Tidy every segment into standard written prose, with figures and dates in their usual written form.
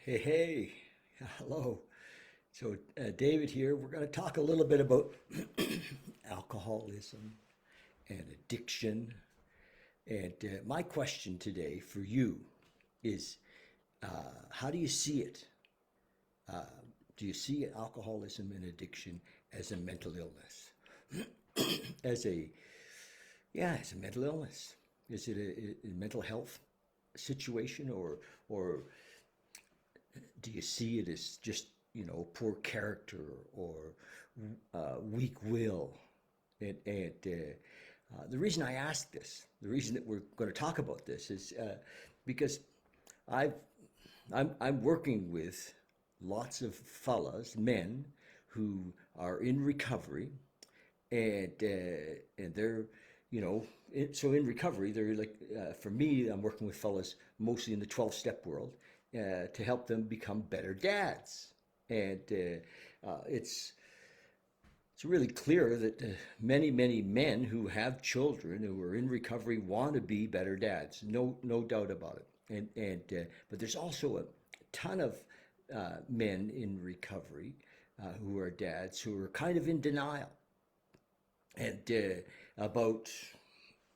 Hey, hey, hello. David here. We're going to talk a little bit about alcoholism and addiction. And my question today for you is how do you see it? Uh, do you see alcoholism and addiction as a mental illness? as a, yeah, as a mental illness? Is it a mental health situation or do you see it as just poor character or weak will? And the reason I ask this, the reason that we're going to talk about this, is because I've I'm working with lots of fellas, men, who are in recovery, and they're so in recovery they're like for me I'm working with fellas mostly in the 12-step world to help them become better dads. And it's really clear that many men who have children who are in recovery want to be better dads. No doubt about it. And but there's also a ton of men in recovery who are dads who are kind of in denial and about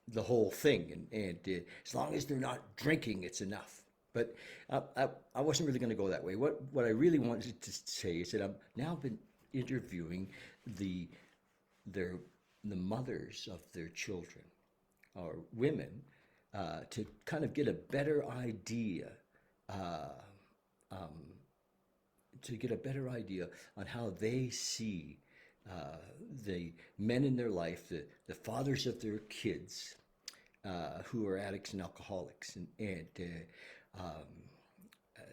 the whole thing. And as long as they're not drinking, it's enough. But I wasn't really going to go that way. What I really wanted to say is that I've now been interviewing the their the mothers of their children or women to kind of get a better idea uh, um, on how they see the men in their life, the fathers of their kids who are addicts and alcoholics,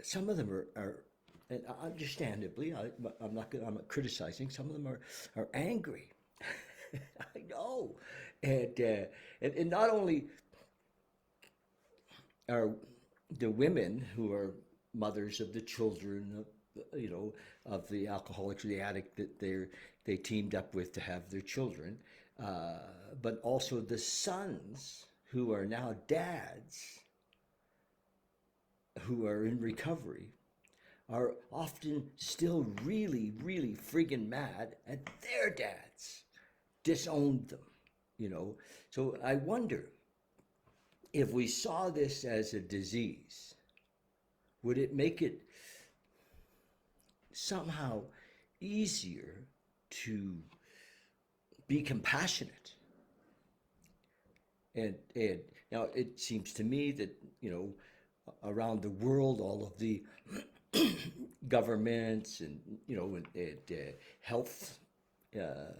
some of them are and understandably, I'm not criticizing. Some of them are angry. I know, and not only are the women who are mothers of the children of the alcoholics or the addict that they teamed up with to have their children, uh, but also the sons who are now dads who are in recovery are often still really friggin' mad at their dads, disowned them, you know. So I wonder if we saw this as a disease, would it make it somehow easier to be compassionate? And now it seems to me that around the world, all of the governments and health uh,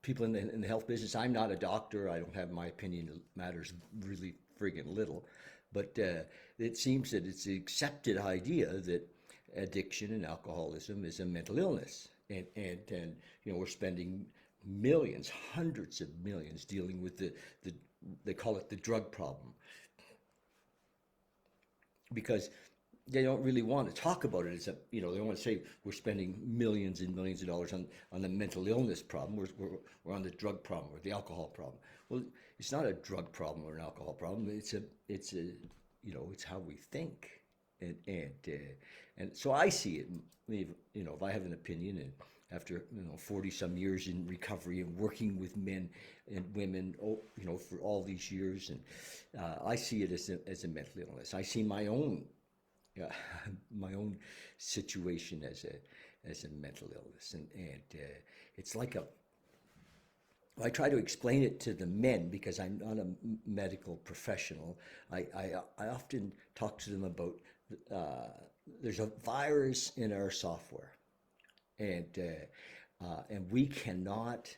people in the health business. I'm not a doctor. I don't have my opinion. It matters really friggin' little. But it seems that it's the accepted idea that addiction and alcoholism is a mental illness, and we're spending millions, hundreds of millions, dealing with the they call it the drug problem because they don't really want to talk about it as a they don't want to say we're spending millions and millions of dollars on the mental illness problem. We're on the drug problem or the alcohol problem. Well, it's not a drug problem or an alcohol problem. It's a it's how we think. And so I see it. If I have an opinion, and after 40 some years in recovery and working with men and women, for all these years, and I see it as a mental illness. I see my own yeah, my own situation as a mental illness, and it's like a. I try to explain it to the men because I'm not a medical professional. I often talk to them about uh, there's a virus in our software, and we cannot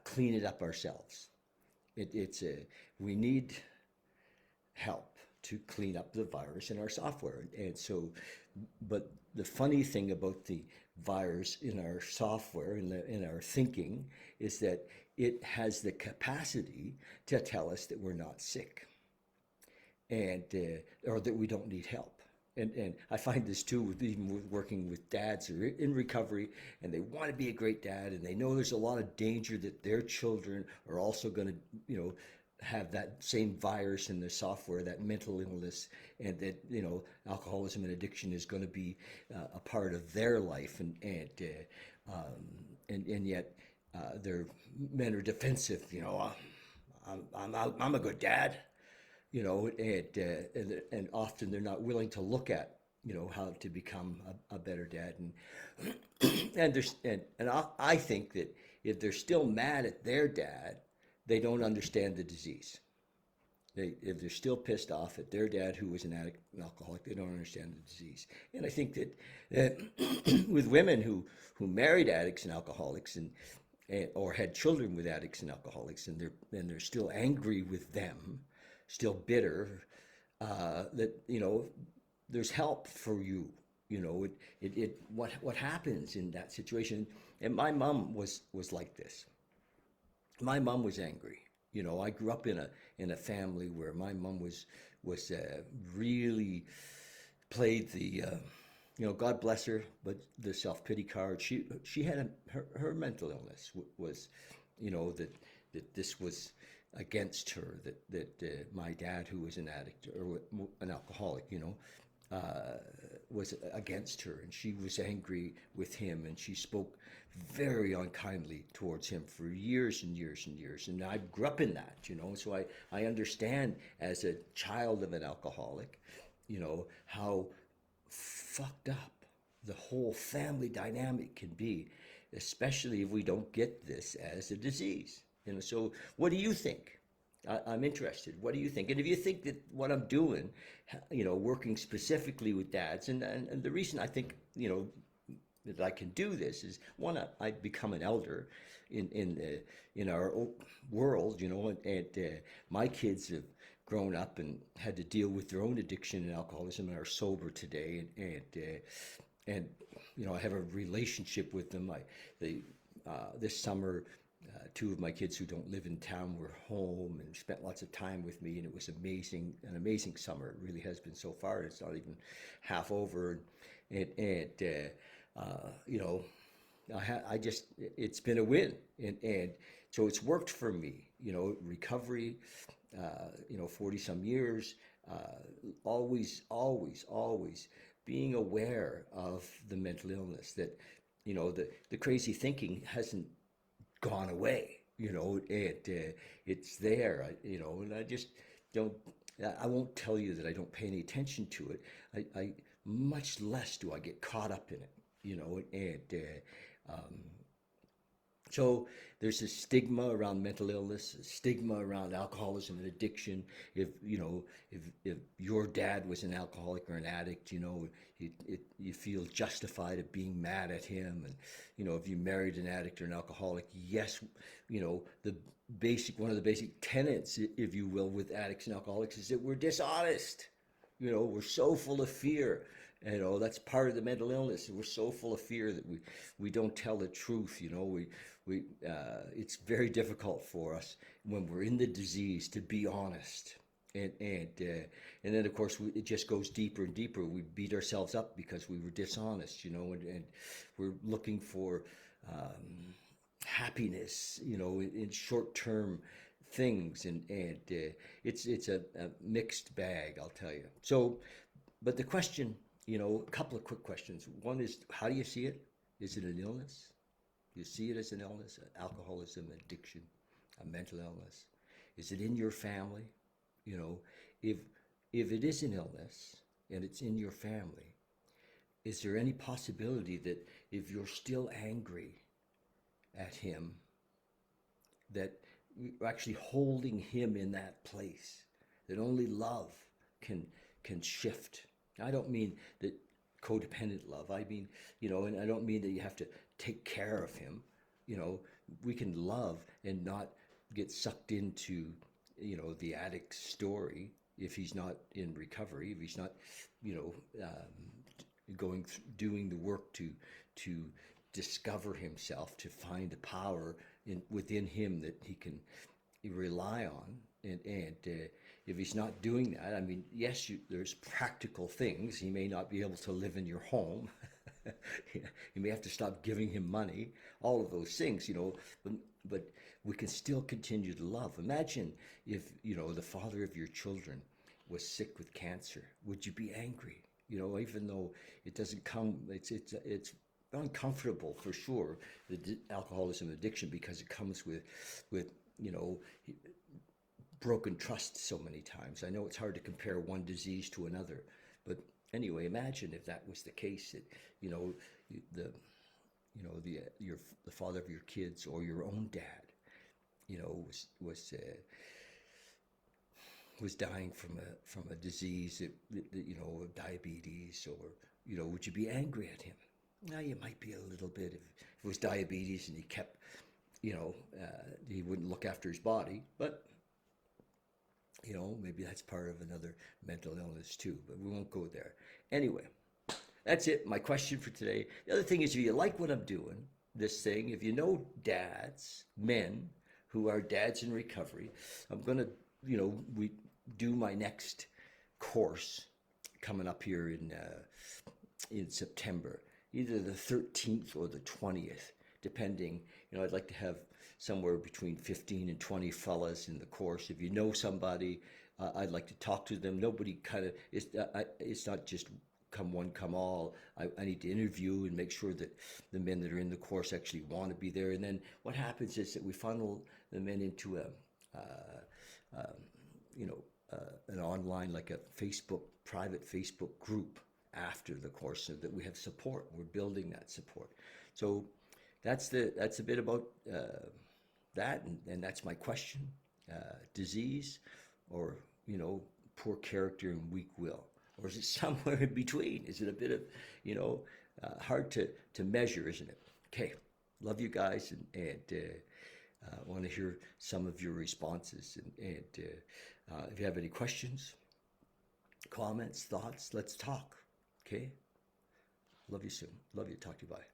clean it up ourselves. It's a we need help to clean up the virus in our software. And so, but the funny thing about the virus in our software, in our thinking, is that it has the capacity to tell us that we're not sick and or that we don't need help. And I find this too with even with working with dads who are in recovery and they want to be a great dad and they know there's a lot of danger that their children are also going to have that same virus in their software, that mental illness, and that alcoholism and addiction is going to be a part of their life, and yet their men are defensive. I'm a good dad, and often they're not willing to look at how to become a better dad, and I think that if they're still mad at their dad, they don't understand the disease. If they're still pissed off at their dad who was an addict, an alcoholic, they don't understand the disease. And I think that with women who married addicts and alcoholics or had children with addicts and alcoholics, and they're still angry with them, still bitter, that there's help for you. What happens in that situation. And my mom was like this. My mom was angry. I grew up in a family where my mom was really played the God bless her, but the self-pity card. She had her mental illness was that this was against her, that my dad, who was an addict or an alcoholic, was against her, and she was angry with him, and she spoke very unkindly towards him for years and years and years. And I grew up in that, so I understand as a child of an alcoholic, how fucked up the whole family dynamic can be, especially if we don't get this as a disease. So what do you think? I'm interested. What do you think? And if you think that what I'm doing, working specifically with dads, and the reason I think, that I can do this is, one, I become an elder in our world, and my kids have grown up and had to deal with their own addiction and alcoholism and are sober today, and I have a relationship with them. This summer, two of my kids who don't live in town were home and spent lots of time with me, and it was an amazing summer. It really has been so far. It's not even half over, it's been a win, and so it's worked for me. Recovery, 40 some years, always being aware of the mental illness, that the crazy thinking hasn't gone away, it's there, and I just don't. I won't tell you that I don't pay any attention to it. I much less do I get caught up in it, so there's a stigma around mental illness, a stigma around alcoholism and addiction. If your dad was an alcoholic or an addict, you feel justified of being mad at him. And if you married an addict or an alcoholic, yes, one of the basic tenets, if you will, with addicts and alcoholics is that we're dishonest. We're so full of fear. That's part of the mental illness. We're so full of fear that we don't tell the truth. It's very difficult for us when we're in the disease to be honest. And then of course it just goes deeper and deeper. We beat ourselves up because we were dishonest, and we're looking for happiness, in short-term things, and it's a mixed bag, I'll tell you. So, but the question. A couple of quick questions. One is, how do you see it? Is it an illness? Do you see it as an illness, alcoholism, addiction, a mental illness? Is it in your family? If it is an illness and it's in your family, is there any possibility that if you're still angry at him, that you're actually holding him in that place, that only love can shift? I don't mean that codependent love. I mean, and I don't mean that you have to take care of him. We can love and not get sucked into, the addict's story if he's not in recovery, if he's not, doing the work to discover himself, to find the power within him that he can rely on, and if he's not doing that, I mean, yes, there's practical things. He may not be able to live in your home, You may have to stop giving him money, all of those things, but we can still continue to love. Imagine if, the father of your children was sick with cancer. Would you be angry? Even though it doesn't come, it's uncomfortable for sure, the alcoholism addiction, because it comes with, broken trust so many times. I know it's hard to compare one disease to another, but anyway, imagine if that was the case, that the the father of your kids or your own dad, was dying from a disease diabetes, or would you be angry at him? Now, you might be a little bit if it was diabetes and he kept, he wouldn't look after his body, but maybe that's part of another mental illness too, but we won't go there. Anyway, that's it. My question for today. The other thing is, if you like what I'm doing, this thing, if you know dads, men who are dads in recovery, I'm going to, we do my next course coming up here in September, either the 13th or the 20th, depending. I'd like to have somewhere between 15 and 20 fellas in the course. If you know somebody, I'd like to talk to them. Nobody it's not just come one, come all. I need to interview and make sure that the men that are in the course actually want to be there. And then what happens is that we funnel the men into an online, like a private Facebook group after the course, so that we have support. We're building that support. So that's a bit about that, and that's my question. Disease, or poor character and weak will, or is it somewhere in between? Is it a bit of hard to measure, isn't it? Okay, love you guys, and want to hear some of your responses, and if you have any questions, comments, thoughts, let's talk. Okay, love you soon. Love you. Talk to you. Bye.